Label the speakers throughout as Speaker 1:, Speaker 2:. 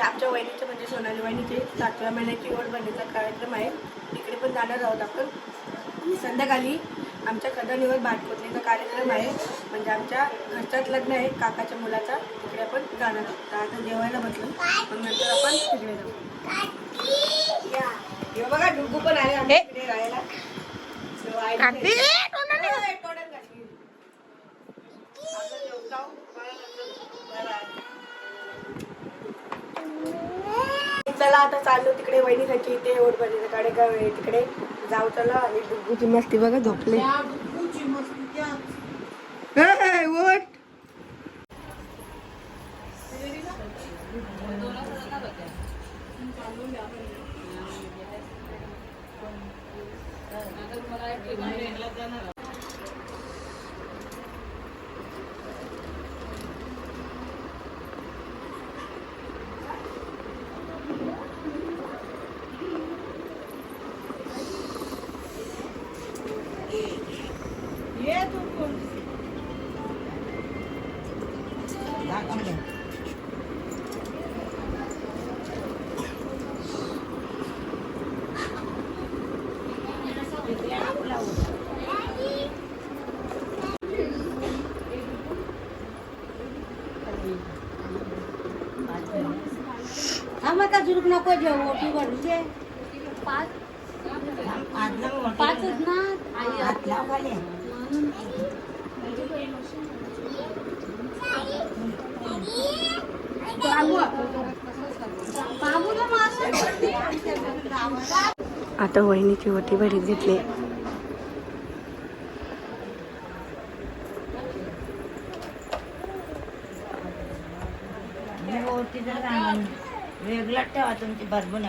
Speaker 1: आमच्या वहिनीचे म्हणजे सोनाली वहिनीचे 7व्या महिन्याची ओढ बनण्याचा कार्यक्रम आहे. तिकडे पण जाणार आहोत आपण. संध्याकाळी आमच्या कदनीवर भात खोदण्याचा कार्यक्रम आहे. म्हणजे आमच्या घरच्यात लग्न आहे काकाच्या मुलाचा. तिकडे आपण जाणार आहोत. तर आता जेवायला बसलो मग नंतर आपण तिकडे जाऊ. हे बघा डुगू पण आले आमच्या इकडे राहायला. चला आता चाललो तिकडे वहिनी खायची इथे ओढ बनलेलं कार्यक्रम आहे. तिकडे जाऊ चला. आणि डुगूची मस्ती बघा झोपले. ओढ
Speaker 2: का जुरुक नको जेव ओटी भरून घे. पाच ना
Speaker 1: आता वहिनीची ओटी भरीत घेतली.
Speaker 2: वेगळा ठेवा तुमची भरभून.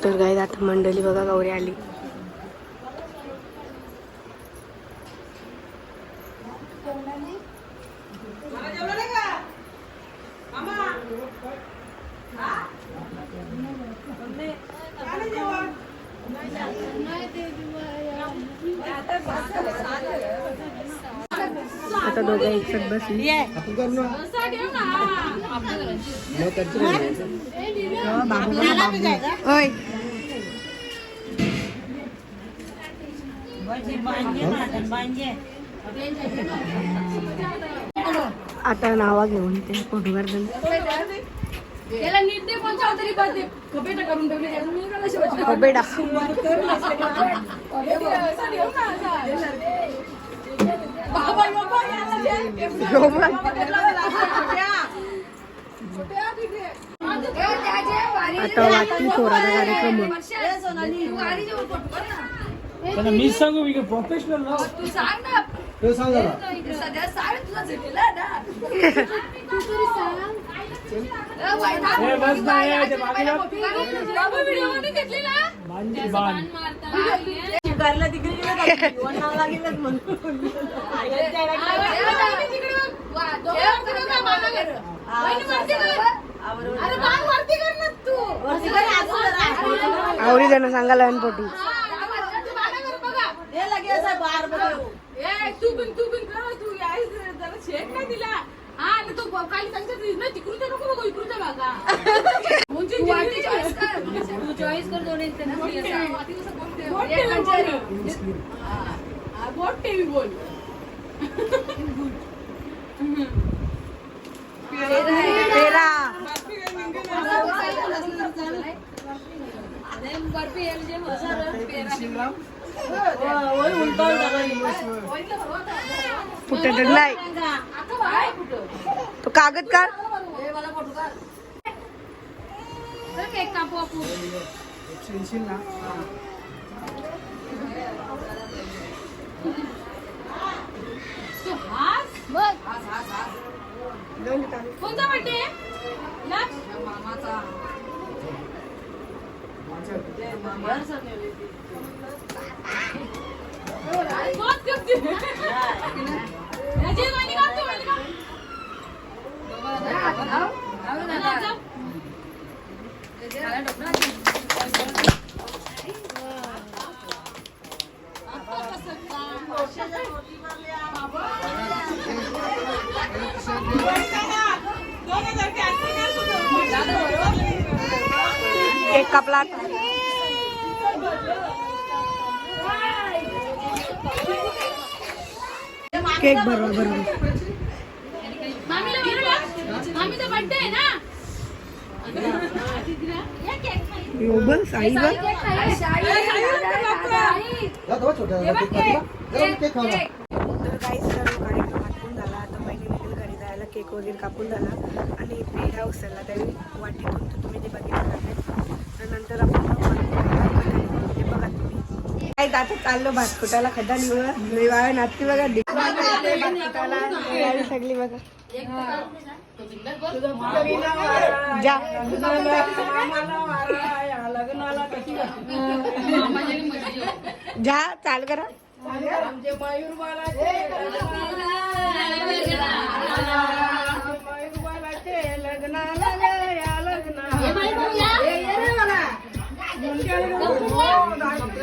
Speaker 1: तर गाईज आता मंडळी बघा गौरी आली. आता दोघं एकसाथ बसली. आता नावा घेऊन ते फोटोवर
Speaker 3: याला नीट दे कोणच्या तरी बस दे खपेटा करून ठेवले त्याला मी मला शेवटची
Speaker 1: खपेटा
Speaker 3: बाबा बाबा याला दे
Speaker 1: आता वाटती थोराचा कार्यक्रम
Speaker 4: मी सांगू मी प्रोफेशनल ना.
Speaker 3: तू सांग ना.
Speaker 4: तू सांग ना.
Speaker 3: सध्या सांग तुला झेपला ना. तू तरी सांग.
Speaker 4: हे बस नाही आहे ते बाकीला.
Speaker 3: बाबा व्हिडिओ मध्ये घेतली ना.
Speaker 4: बाण
Speaker 1: शिकारला तिकडे गेलं नाव लागेलच म्हणून. आवडी जण सांगा लहान पोटी.
Speaker 3: तू शेक नाही दिला. हा तो काही सांगतात तिकडून नको बघू इकडून बघा. चॉईस कर दोन बोट टीव्ही बोल. बर्फी
Speaker 1: फुटत नाही तो कागद काढ.
Speaker 3: केक कापू आपण. कोणता बर्थडे? मामाचा.
Speaker 2: Bye.
Speaker 1: केक कापला. केक बरोबर
Speaker 3: मामीला बरोबर मामीचा बर्थडे आहे ना.
Speaker 1: बस आई बघ. तर काही सर्व कार्यक्रम आटपून झाला. आता पहिले देखील घरी जायला केक वगैरे कापून झाला आणि पेढा उचलला त्यावेळी वाटीतून. तर तुम्ही ते बघितलं तर नंतर आपण ते बघा तुम्ही काय आता चाललो भातकुटाला खड्डा निवळ नाचती बघा भातकुटाला तयारी सगळी बघा. जा जा चाल करा.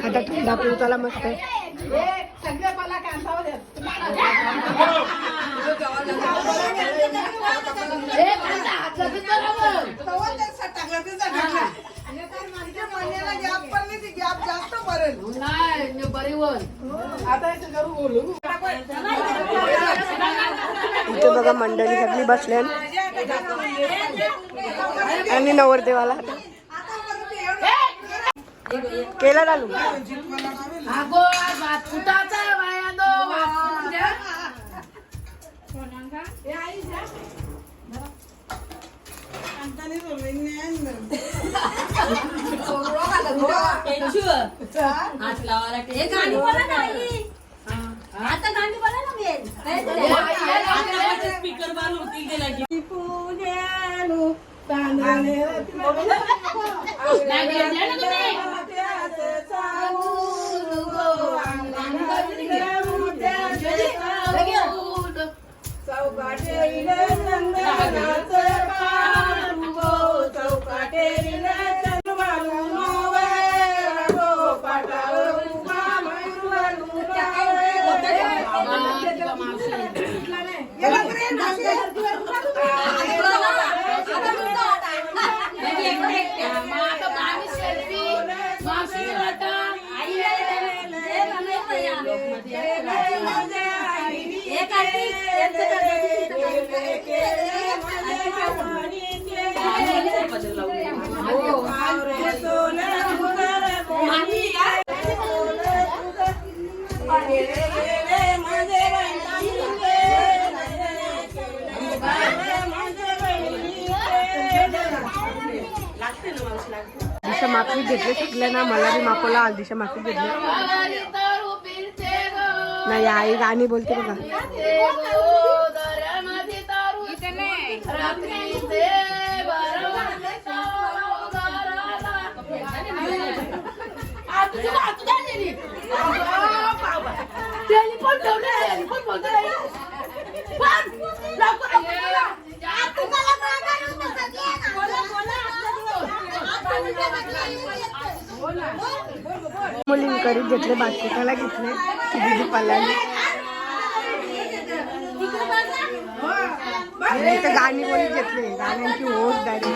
Speaker 1: आता थंडा पिवताला मस्त आहे. इथे बघा मंडळी सगळी बसले आणि नवरदेवाला केला चालू. दिशा माफी घेतले शिकले ना. मला बी मापवला दिशा माफी घेतली नाही. आई गाणी बोलते बघा. मुलीं करीत घेतले बास्केटाला घेतले दिदी पल्लाने गाणी बोलीत घेतले. गाण्यांची ओढ दारी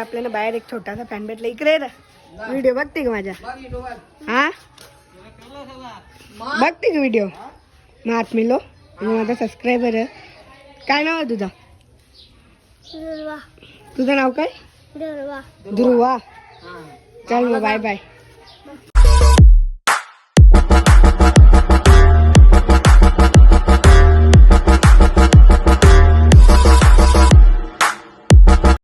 Speaker 1: आपल्याला बाहेर एक छोटासा फॅन भेटला. इकडे व्हिडिओ बघते का माझ्या? हा बघते का व्हिडिओ? मग आत मिलो माझा सबस्क्रायबर आहे. काय नाव आहे तुझं? तुझं नाव काय? ध्रुवा. चल मग बाय बाय.